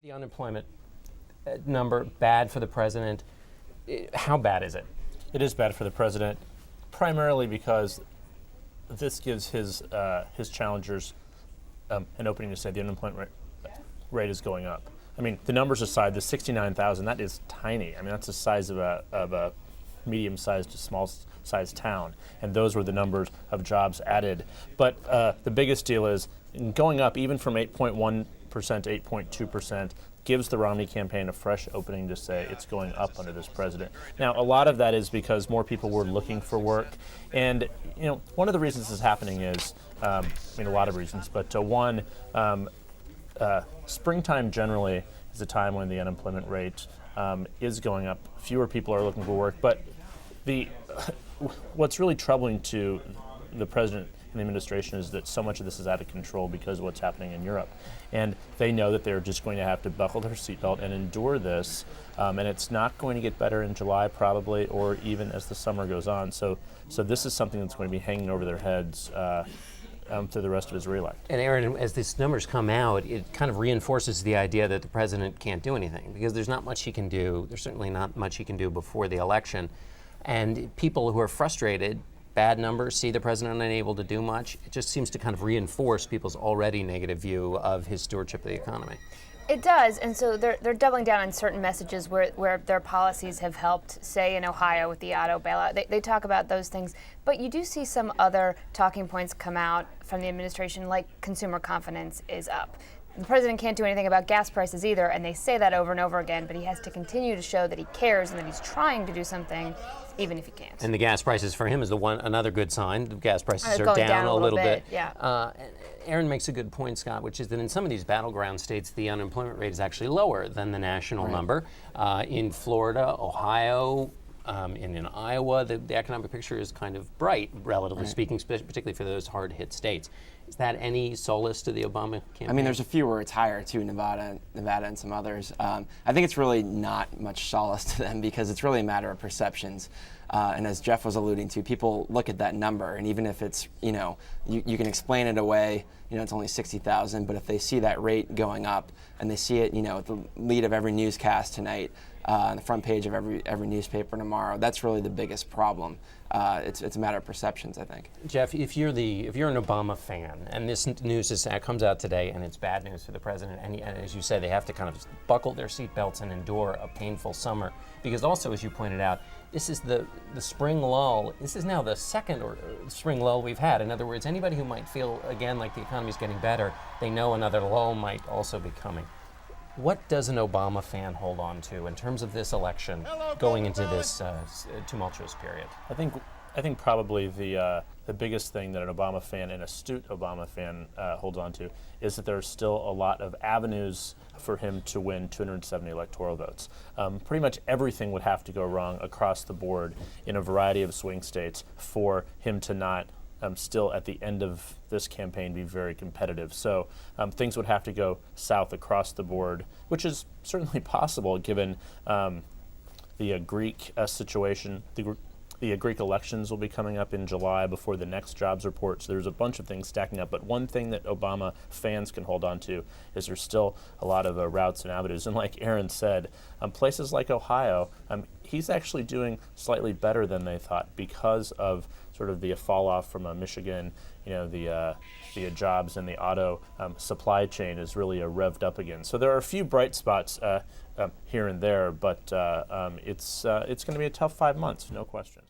The unemployment number, bad for the president. How bad is it? It is bad for the president, primarily because this gives his challengers an opening to say the unemployment rate is going up. I mean, the numbers aside, the 69,000, that is tiny. I mean, that's the size of a medium-sized to small-sized town, and those were the numbers of jobs added. But the biggest deal is going up even from 8.1% to 8.2% gives the Romney campaign a fresh opening to say it's going up under this president. Now, a lot of that is because more people were looking for work, and one of the reasons this is happening is, a lot of reasons, but one, springtime generally is a time when the unemployment rate is going up. Fewer people are looking for work, but what's really troubling to the president and the administration is that so much of this is out of control because of what's happening in Europe. And they know that they're just going to have to buckle their seatbelt and endure this. And it's not going to get better in July probably, or even as the summer goes on. So this is something that's going to be hanging over their heads through the rest of his reelect. And Erin, as these numbers come out, it kind of reinforces the idea that the president can't do anything because there's not much he can do. There's certainly not much he can do before the election. And people who are frustrated, bad numbers, see the president unable to do much, it just seems to kind of reinforce people's already negative view of his stewardship of the economy. It does, and so they're doubling down on certain messages where their policies have helped, say in Ohio with the auto bailout. They talk about those things, but you do see some other talking points come out from the administration, like consumer confidence is up. The president can't do anything about gas prices either, and they say that over and over again, but he has to continue to show that he cares and that he's trying to do something, even if he can't. And the gas prices for him is another good sign. The gas prices are down a little bit. Yeah. Aaron makes a good point, Scott, which is that in some of these battleground states, the unemployment rate is actually lower than the national number. In Florida, Ohio, and in Iowa, the economic picture is kind of bright, relatively speaking, particularly for those hard-hit states. Is that any solace to the Obama campaign? I mean, there's a few where it's higher, too, Nevada and some others. I think it's really not much solace to them because it's really a matter of perceptions. And as Jeff was alluding to, people look at that number, and even if it's, you can explain it away, it's only 60,000, but if they see that rate going up and they see it, at the lead of every newscast tonight, on the front page of every newspaper tomorrow, that's really the biggest problem. It's a matter of perceptions, I think. Jeff, if you're an Obama fan, and this news comes out today, and it's bad news for the president, and as you said, they have to kind of buckle their seatbelts and endure a painful summer, because also, as you pointed out, this is the spring lull. This is now the second spring lull we've had. In other words, anybody who might feel, again, like the economy's getting better, they know another lull might also be coming. What does an Obama fan hold on to in terms of this election going into this tumultuous period? I think probably the biggest thing that an Obama fan, an astute Obama fan, holds on to is that there's still a lot of avenues for him to win 270 electoral votes. Pretty much everything would have to go wrong across the board in a variety of swing states for him to not still at the end of this campaign be very competitive. So things would have to go south across the board, which is certainly possible given the Greek situation. The Greek elections will be coming up in July before the next jobs report, so there's a bunch of things stacking up. But one thing that Obama fans can hold on to is there's still a lot of routes and avenues. And like Erin said, places like Ohio, he's actually doing slightly better than they thought because of sort of the fall off from Michigan. The jobs and the auto supply chain is really revved up again. So there are a few bright spots here and there, but it's going to be a tough 5 months, no question.